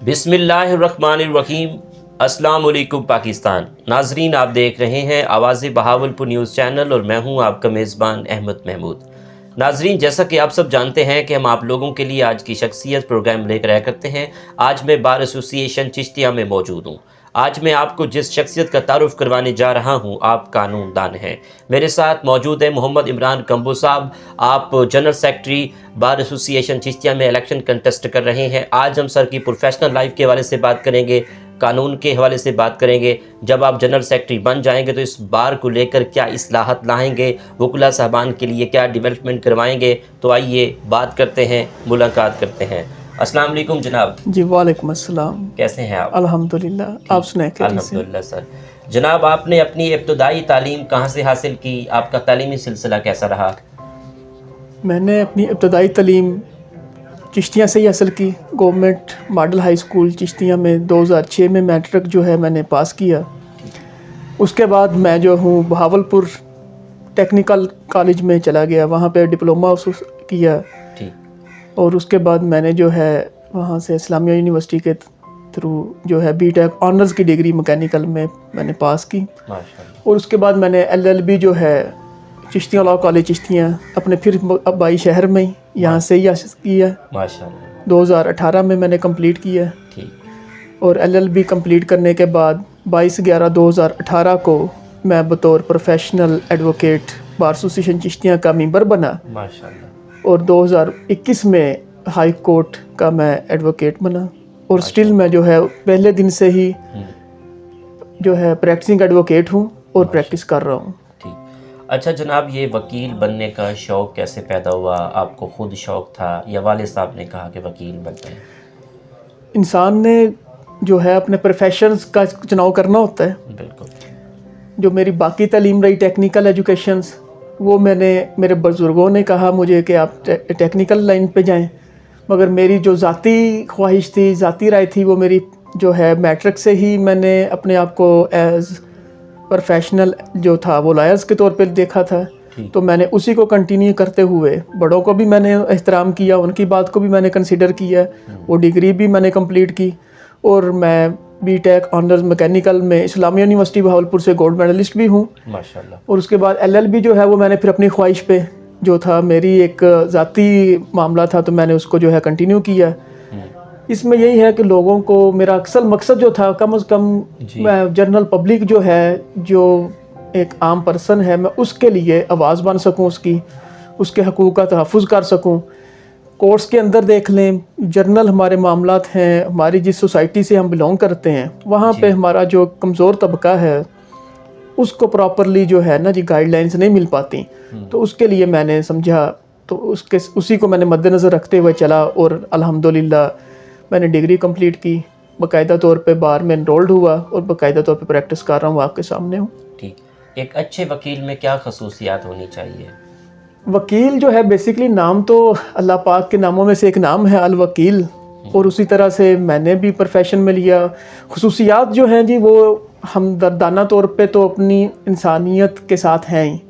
बिस्मिल्लाहिर्रहमानिर्रहीम। अस्सलाम वालेकुम पाकिस्तान। नाजरीन, आप देख रहे हैं आवाज़ बहावलपुर न्यूज़ चैनल और मैं हूं आपका मेज़बान अहमद महमूद। नाजरीन, जैसा कि आप सब जानते हैं कि हम आप लोगों के लिए आज की शख्सियत प्रोग्राम लेकर आया करते हैं। आज मैं बार एसोसिएशन चिश्तिया में मौजूद हूँ। आज मैं आपको जिस शख्सियत का तारुफ करवाने जा रहा हूँ, आप कानून दान हैं। मेरे साथ मौजूद है मोहम्मद इमरान कंबो साहब। आप general secretary bar association Chishtiya में इलेक्शन कंटेस्ट कर रहे हैं। आज हम सर की प्रोफेशनल लाइफ के हवाले से बात करेंगे, कानून के हवाले से बात करेंगे। जब आप जनरल सेक्रेटरी बन जाएंगे तो इस बार को लेकर क्या इस्लाहत लाएंगे, वकुला साहबान के लिए क्या डेवलपमेंट करवाएंगे। तो आइए बात करते हैं, मुलाकात करते हैं। अस्सलाम वालेकुम जनाब। जी वालेकुम अस्सलाम। कैसे हैं आप? अल्हम्दुलिल्लाह, आप सुनाएं कैसे? अल्हम्दुलिल्लाह सर। जनाब, आपने अपनी इब्तदाई तालीम कहाँ से हासिल की? आपका तालीमी सिलसिला कैसा रहा? मैंने अपनी इब्तदाई तालीम चिश्तिया से ही हासिल की। Government model high school Chishtiya में 2006 में मैट्रिक जो है मैंने पास किया। उसके बाद मैं जो हूँ बहावलपुर टेक्निकल कॉलेज में चला गया, वहाँ पे डिप्लोमा किया। ठीक। और उसके बाद मैंने जो है वहाँ से इस्लामिया यूनिवर्सिटी के थ्रू जो है बीटेक ऑनर्स की डिग्री मैकेनिकल में मैंने पास की। माशाल्लाह। और उसके बाद मैंने एलएलबी जो है चिश्तिया लॉ कॉलेज चिश्तिया अपने फिर अबाई शहर में ही यहाँ से ही हासिल किया। माशाल्लाह। 2018 में मैंने कंप्लीट किया। ठीक। और एलएलबी कंप्लीट करने के बाद 22/11/2018 को मैं बतौर professional advocate bar association Chishtiya का मेंबर बना। माशाल्लाह। और 2021 में हाई कोर्ट का मैं एडवोकेट बना। और स्टिल मैं जो है पहले दिन से ही जो है प्रैक्टिसिंग एडवोकेट हूँ और प्रैक्टिस कर रहा हूँ। ठीक। अच्छा जनाब, ये वकील बनने का शौक़ कैसे पैदा हुआ? आपको खुद शौक़ था या वालिद साहब ने कहा कि वकील बनते हैं? इंसान ने जो है अपने प्रोफेशंस का चुनाव करना होता है। बिल्कुल। जो मेरी बाकी तालीम रही टेक्निकल एजुकेशंस, वो मेरे बुज़ुर्गों ने कहा मुझे कि आप टेक्निकल लाइन पे जाएं। मगर मेरी जो ज़ाती ख्वाहिश थी, ज़ाती राय थी, वो मेरी जो है मैट्रिक से ही मैंने अपने आप को एज़ प्रोफेशनल जो था वो लॉयर्स के तौर पे देखा था। तो मैंने उसी को कंटिन्यू करते हुए बड़ों को भी मैंने एहतराम किया, उनकी बात को भी मैंने कंसिडर किया। वो डिग्री भी मैंने कंप्लीट की और मैं बीटेक ऑनर्स मैकेनिकल में इस्लामिया यूनिवर्सिटी बहावलपुर से गोल्ड मेडलिस्ट भी हूँ। माशाल्लाह। और उसके बाद एलएलबी जो है वो मैंने फिर अपनी ख्वाहिश पे जो था, मेरी एक ज़ाती मामला था, तो मैंने उसको जो है कंटिन्यू किया। इसमें यही है कि लोगों को मेरा अक्सर मकसद जो था, कम से कम जनरल पब्लिक जो है, जो एक आम पर्सन है, मैं उसके लिए आवाज़ बन सकूं, उसके हकूक़ का तहफ़्फ़ुज़ कर सकूं। कोर्ट्स के अंदर देख लें, जर्नल हमारे मामलात हैं, हमारी जिस सोसाइटी से हम बिलोंग करते हैं, वहाँ पे हमारा जो कमज़ोर तबका है उसको प्रॉपरली जो है ना जी गाइडलाइंस नहीं मिल पाती। तो उसके लिए मैंने समझा, तो उसी को मैंने मद्देनज़र रखते हुए चला। और अल्हम्दुलिल्लाह मैंने डिग्री कंप्लीट की, बाकायदा तौर पे बार में एनरोल्ड हुआ और बाकायदा तौर पे प्रैक्टिस कर रहा हूँ, आपके सामने हूँ। ठीक। एक अच्छे वकील में क्या खसूसियात होनी चाहिए? वकील जो है बेसिकली नाम तो अल्लाह पाक के नामों में से एक नाम है अल वकील, और उसी तरह से मैंने भी प्रोफेशन में लिया। खसूसियात जो हैं जी, वो हमदर्दाना तौर पे तो अपनी इंसानियत के साथ हैं ही।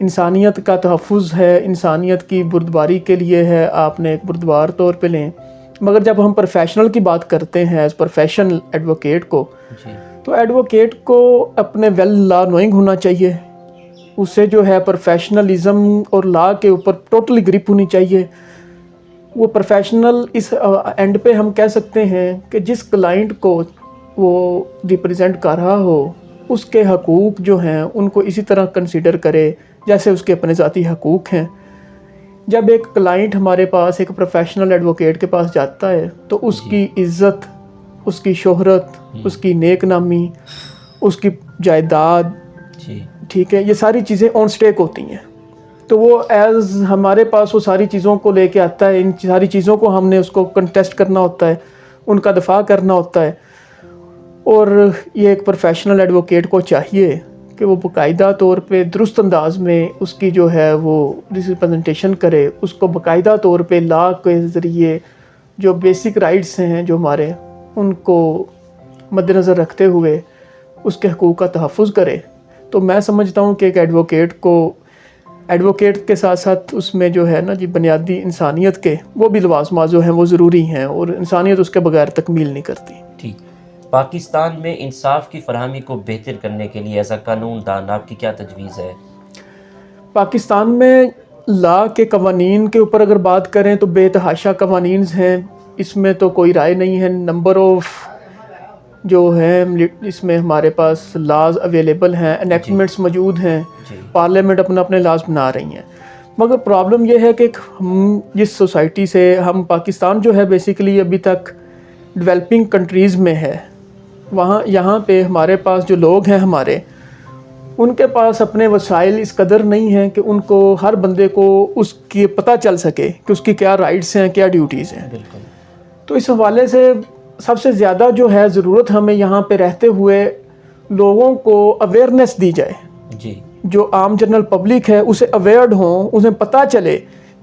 इंसानियत का तहफ़्फ़ुज़ है, इंसानियत की बुर्दबारी के लिए है, आपने एक बुर्दबार तौर पे लें। मगर जब हम प्रोफेशनल की बात करते हैं एज प्रोफेशनल एडवोकेट को, तो एडवोकेट को अपने वेल लॉ नोइंग होना चाहिए। उसे जो है प्रोफेशनलिज्म और लॉ के ऊपर टोटली ग्रिप होनी चाहिए। वो प्रोफेशनल इस एंड पे हम कह सकते हैं कि जिस क्लाइंट को वो रिप्रेजेंट कर रहा हो, उसके हकूक़ जो हैं उनको इसी तरह कंसीडर करे जैसे उसके अपने ज़ाती हकूक़ हैं। जब एक क्लाइंट हमारे पास एक प्रोफेशनल एडवोकेट के पास जाता है, तो उसकी इज़्ज़त, उसकी शोहरत, उसकी नेक नामी, उसकी जायदाद, ठीक है, ये सारी चीज़ें ऑन स्टेक होती हैं। तो वो एज़ हमारे पास वो सारी चीज़ों को लेके आता है। इन सारी चीज़ों को हमने उसको कंटेस्ट करना होता है, उनका दफा करना होता है। और ये एक प्रोफेशनल एडवोकेट को चाहिए कि वो बाकायदा तौर पे दुरुस्त अंदाज में उसकी जो है वो रिप्रेजेंटेशन करे, उसको बाकायदा तौर पे लॉ के ज़रिए जो बेसिक राइट्स हैं जो हमारे, उनको मद्देनज़र रखते हुए उसके हकूक़ का तहफ़्फ़ुज़ करे। तो मैं समझता हूँ कि एक एडवोकेट को एडवोकेट के साथ साथ उसमें जो है ना जी बुनियादी इंसानियत के वो भी लवाज़मात जो हैं वो ज़रूरी हैं, और इंसानियत उसके बगैर तकमील नहीं करती। ठीक। पाकिस्तान में इंसाफ की फरहमी को बेहतर करने के लिए एज अ कानून दान आपकी क्या तजवीज़ है? पाकिस्तान में लॉ के कवानीन के ऊपर अगर बात करें तो बेतहाशा कवानीन हैं, इसमें तो कोई राय नहीं है। नंबर ऑफ़ जो है इसमें हमारे पास लॉज अवेलेबल हैं, एनेक्टमेंट्स मौजूद हैं, पार्लियामेंट अपना अपने लॉज बना रही हैं। मगर प्रॉब्लम यह है कि हम जिस सोसाइटी से हम पाकिस्तान जो है बेसिकली अभी तक डेवलपिंग कंट्रीज़ में है, वहाँ यहाँ पे हमारे पास जो लोग हैं हमारे, उनके पास अपने वसाइल इस कदर नहीं हैं कि उनको हर बंदे को उसकी पता चल सके कि उसकी क्या राइट्स हैं, क्या ड्यूटीज़ हैं। तो इस हवाले से सबसे ज़्यादा जो है ज़रूरत हमें यहाँ पे रहते हुए लोगों को अवेयरनेस दी जाए जी। जो आम जनरल पब्लिक है उसे अवेयर्ड हों, उन्हें पता चले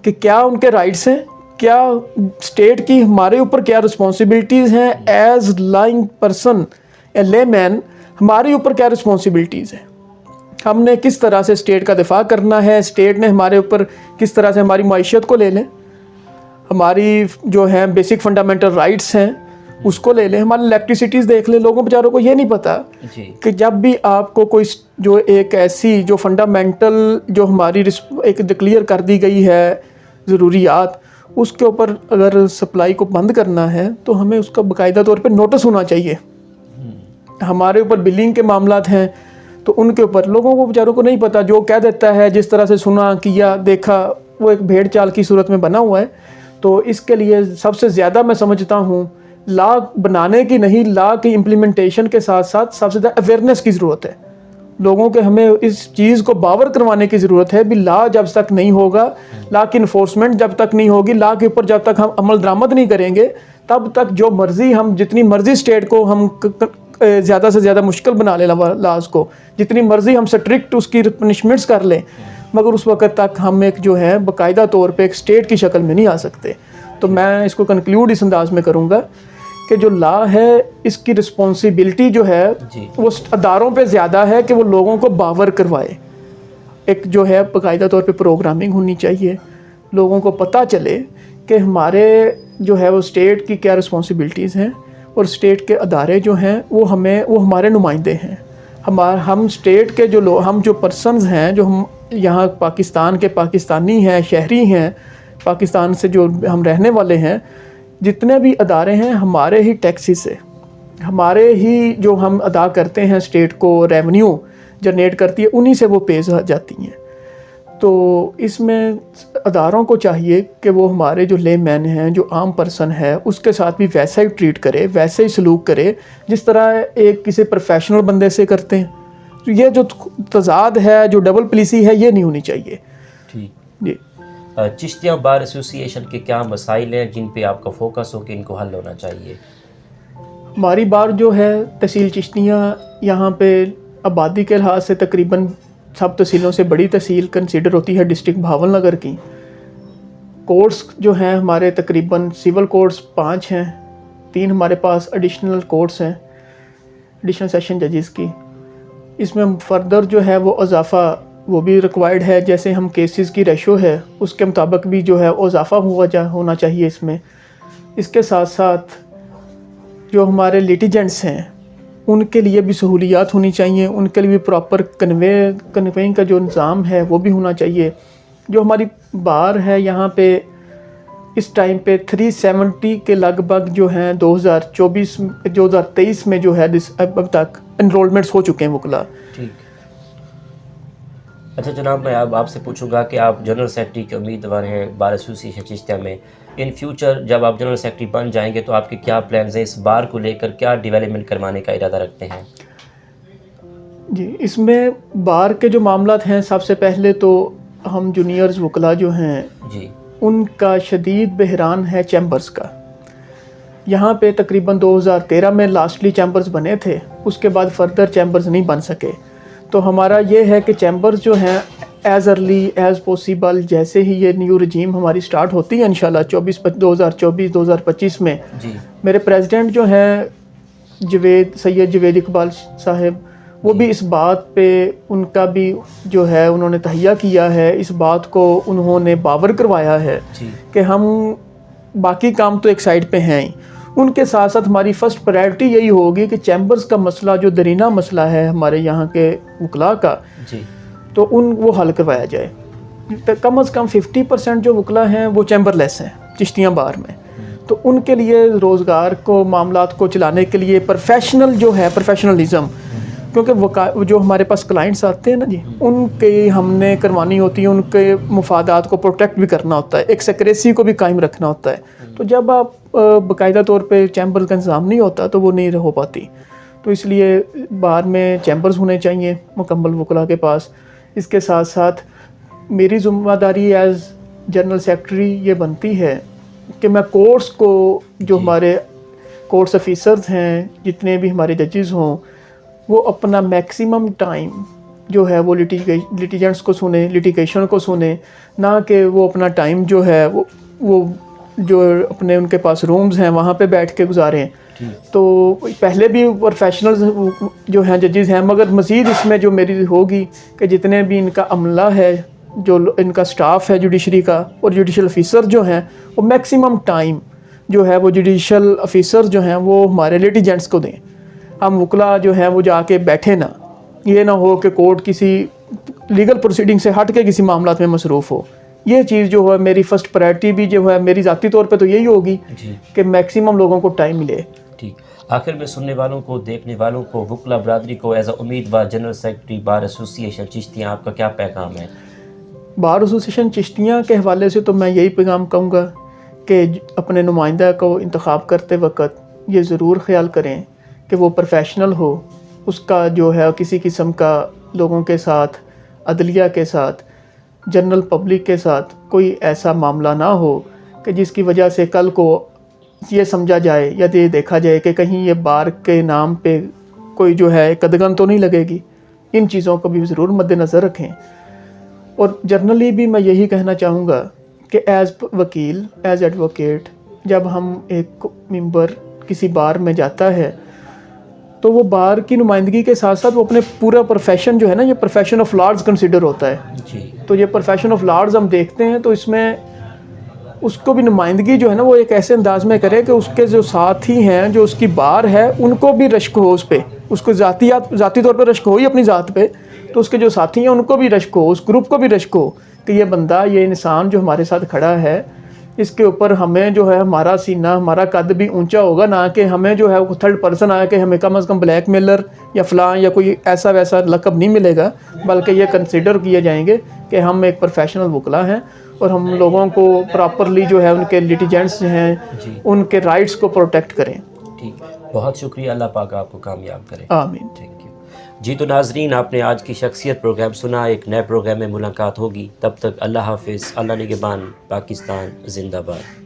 कि क्या उनके राइट्स हैं, क्या स्टेट की हमारे ऊपर क्या रिस्पॉन्सिबिलिटीज़ हैं एज लाइंग पर्सन, ए लेमैन, हमारे ऊपर क्या रिस्पॉन्सिबिलिटीज़ हैं, हमने किस तरह से स्टेट का दिफा करना है, स्टेट ने हमारे ऊपर किस तरह से हमारी माइशत को ले लें, हमारी जो है बेसिक फंडामेंटल राइट्स हैं उसको ले लें, हमारी इलेक्ट्रिसिटीज़ देख लें। लोगों बेचारों को ये नहीं पता कि जब भी आपको कोई जो एक ऐसी जो फंडामेंटल जो हमारी एक क्लियर कर दी गई है ज़रूरियात, उसके ऊपर अगर सप्लाई को बंद करना है तो हमें उसका बाकायदा तौर पे नोटिस होना चाहिए। हमारे ऊपर बिलिंग के मामलात हैं तो उनके ऊपर लोगों को बेचारों को नहीं पता, जो कह देता है जिस तरह से सुना किया देखा वो एक भेड़ चाल की सूरत में बना हुआ है। तो इसके लिए सबसे ज़्यादा मैं समझता हूँ लॉ बनाने की नहीं, लॉ की इम्प्लीमेंटेशन के साथ साथ सबसे ज़्यादा अवेयरनेस की ज़रूरत है। लोगों के हमें इस चीज़ को बावर करवाने की ज़रूरत है भी लॉ जब तक नहीं होगा, लॉ की इन्फोर्समेंट जब तक नहीं होगी, लॉ के ऊपर जब तक हम अमल दरामद नहीं करेंगे, तब तक जो मर्ज़ी हम जितनी मर्ज़ी स्टेट को हम ज़्यादा से ज़्यादा मुश्किल बना लें लॉज को, जितनी मर्ज़ी हम स्ट्रिक्ट उसकी पनिशमेंट्स कर लें, मगर उस वक्त तक हम एक जो है बाकायदा तौर पे एक स्टेट की शक्ल में नहीं आ सकते। तो मैं इसको कंक्लूड इस अंदाज में करूँगा कि जो लॉ है इसकी रिस्पॉन्सिबिलिटी जो है वो अदारों पे ज़्यादा है कि वो लोगों को बावर करवाए। एक जो है बाकायदा तौर पे प्रोग्रामिंग होनी चाहिए, लोगों को पता चले कि हमारे जो है वो स्टेट की क्या रिस्पॉन्सिबिलिटीज़ हैं और स्टेट के अदारे जो हैं वो हमारे नुमाइंदे हैं। हम स्टेट के हम जो पर्सनस हैं, जो हम यहाँ पाकिस्तान के पाकिस्तानी हैं, शहरी हैं, पाकिस्तान से जो हम रहने वाले हैं, जितने भी अदारे हैं हमारे ही टैक्सेस से, हमारे ही जो हम अदा करते हैं, स्टेट को रेवेन्यू जनरेट करती है, उन्हीं से वो पे जाती हैं। तो इसमें अदारों को चाहिए कि वो हमारे जो लेमैन हैं, जो आम पर्सन है, उसके साथ भी वैसा ही ट्रीट करे, वैसे ही सलूक करे जिस तरह एक किसी प्रोफेशनल बंदे से करते हैं। तो ये जो तजाद है, जो डबल पुलिसी है, ये नहीं होनी चाहिए। ठीक जी। चिश्तिया बार एसोसिएशन के क्या मसाइल हैं जिन पे आपका फोकस हो कि इनको हल होना चाहिए? हमारी बार जो है तहसील चिश्तियाँ यहाँ पे आबादी के लिहाज से तकरीबन सब तहसीलों से बड़ी तहसील कंसीडर होती है डिस्ट्रिक्ट भावलनगर की। कोर्ट्स जो हैं हमारे तकरीबन सिविल कोर्ट्स 5 हैं, 3 हमारे पास एडिशनल कोर्ट्स हैं, एडिशनल सेशन जजेस की। इसमें फर्दर जो है वो इजाफ़ा वो भी रिक्वायर्ड है, जैसे हम केसेस की रेशो है उसके मुताबिक भी जो है वो इजाफ़ा होना चाहिए इसमें। इसके साथ साथ जो हमारे लिटिजेंट्स हैं उनके लिए भी सहूलियात होनी चाहिए, उनके लिए भी प्रॉपर कन्वेइंग का जो निज़ाम है वो भी होना चाहिए। जो हमारी बार है यहाँ पे इस टाइम पे 370 के लगभग जो हैं 2023 में जो है अब तक एनरोलमेंट्स हो चुके हैं वकला। ठीक। अच्छा जनाब, मैं अब आपसे पूछूंगा कि आप जनरल सेक्रेटरी के उम्मीदवार हैं बार एसोसिएशन चिश्तिया में। इन फ्यूचर जब आप जनरल सेक्रेटरी बन जाएंगे तो आपके क्या प्लान्स हैं, इस बार को लेकर क्या डेवलपमेंट करवाने का इरादा रखते हैं? जी, इसमें बार के जो मामलात हैं, सबसे पहले तो हम जूनियर्स वकला जो हैं जी उनका शदीद बहरान है चैम्बर्स का। यहाँ पे तकरीबन 2013 में लास्टली चैम्बर्स बने थे, उसके बाद फर्दर चैम्बर्स नहीं बन सके। तो हमारा ये है कि चैम्बर्स जो हैं एज़ अर्ली एज़ पॉसिबल, जैसे ही ये न्यू रजीम हमारी स्टार्ट होती है इंशाल्लाह 2024-2025 में जी। मेरे प्रेसिडेंट जो हैं सैयद जवेद इकबाल साहब, वो भी इस बात पे उनका भी जो है उन्होंने तहैया किया है, इस बात को उन्होंने बावर करवाया है कि हम बाकी काम तो एक साइड पे हैं ही, उनके साथ साथ हमारी फ़र्स्ट प्रायोरिटी यही होगी कि चैम्बर्स का मसला जो दरीना मसला है हमारे यहाँ के वकला का तो वो हल करवाया जाए। तो कम से कम 50% जो वकला हैं वो चैम्बरलेस हैं चिश्तियाँ बार में, तो उनके लिए रोज़गार को मामलात को चलाने के लिए प्रोफेशनल जो है प्रोफेशनलिज़म, क्योंकि जो हमारे पास क्लाइंट्स आते हैं ना जी, उनके हमने करवानी होती है, उनके मुफादात को प्रोटेक्ट भी करना होता है, एक सेक्रेसी को भी कायम रखना होता है। तो जब आप बाकायदा तौर पे चैम्बर्स का इंतज़ाम नहीं होता तो वो नहीं हो पाती। तो इसलिए बाहर में चैम्बर्स होने चाहिए मुकम्मल वकला के पास। इसके साथ साथ मेरी ज़िम्मेदारी एज़ जनरल सेक्रेटरी ये बनती है कि मैं कोर्ट्स को, जो हमारे कोर्ट्स ऑफिसर्स हैं, जितने भी हमारे जजेस हों, वो अपना मैक्सिमम टाइम जो है वो लिटिगेंट्स को सुने, लिटिगेशन को सुने, ना कि वो अपना टाइम जो है वो जो अपने उनके पास रूम्स हैं वहाँ पे बैठ के गुजारें। तो पहले भी प्रोफेशनल्स जो हैं जजेस हैं, मगर मज़ीद इसमें जो मेरी होगी कि जितने भी इनका अमला है, जो इनका स्टाफ है जुडिशरी का और जुडिशल ऑफिसर जो हैं, वो मैक्सिमम टाइम जो है वो जुडिशल ऑफिसर जो हैं वो हमारे लिटिगेंट्स को दें। हम वकला जो हैं वो जाके बैठे ना, ये ना हो कि कोर्ट किसी लीगल प्रोसीडिंग से हट के किसी मामलात में मसरूफ़ हो। ये चीज़ जो है मेरी फ़र्स्ट प्रायोरिटी भी जो है मेरी ज़ाती तौर पे तो यही होगी कि मैक्सिमम लोगों को टाइम मिले। ठीक, आखिर में सुनने वालों को, देखने वालों को, वकला बरादरी को एज अ उम्मीदवार general secretary bar association Chishtian, आपका क्या पैगाम है? बार एसोसिएशन चिश्तियाँ के हवाले से तो मैं यही पैगाम कहूँगा कि अपने नुमाइंदा को इंतखाब करते वक्त ये ज़रूर ख्याल करें कि वो प्रोफेशनल हो, उसका जो है किसी किस्म का लोगों के साथ, अदलिया के साथ, जनरल पब्लिक के साथ कोई ऐसा मामला ना हो कि जिसकी वजह से कल को ये समझा जाए या ये देखा जाए कि कहीं ये बार के नाम पे कोई जो है कदगन तो नहीं लगेगी। इन चीज़ों को भी ज़रूर मद्देनज़र रखें। और जनरली भी मैं यही कहना चाहूँगा कि एज़ वकील, एज़ एडवोकेट, जब हम एक मेंबर किसी बार में जाता है तो वो बार की नुमाइंदगी के साथ साथ वो अपने पूरा प्रोफेशन जो है ना, ये प्रोफेशन ऑफ लॉर्ड्स कंसिडर होता है जी। तो ये प्रोफेशन ऑफ लॉर्ड्स हम देखते हैं तो इसमें उसको भी नुमाइंदगी जो है ना वो एक ऐसे अंदाज में करे कि उसके जो साथी हैं, जो उसकी बार है, उनको भी रश्क हो उस पर, उसको ज़ाती तौर पर रश्क हो ही अपनी ज़ात पे, तो उसके जो साथी हैं उनको भी रश्क हो, उस ग्रुप को भी रश्क हो कि ये बंदा, ये इंसान जो हमारे साथ खड़ा है, इसके ऊपर हमें जो है हमारा सीना, हमारा कद भी ऊंचा होगा, ना कि हमें जो है वो थर्ड पर्सन आया कि हमें कम से कम ब्लैक मेलर या फ़लाँ या कोई ऐसा वैसा लक़ब नहीं मिलेगा, बल्कि ये कंसिडर किए जाएंगे कि हम एक प्रोफेशनल वकला हैं और हम लोगों को प्रॉपरली जो है उनके लिटिगेंट्स हैं उनके राइट्स को प्रोटेक्ट करें। ठीक, बहुत शुक्रिया, अल्लाह पाक आपको कामयाब करे। आमीन। थैंक यू जी। तो नाजरीन, आपने आज की शख्सियत प्रोग्राम सुना। एक नए प्रोग्राम में मुलाकात होगी, तब तक अल्लाह हाफिज़, अल्लाह निगहबान, पाकिस्तान जिंदाबाद।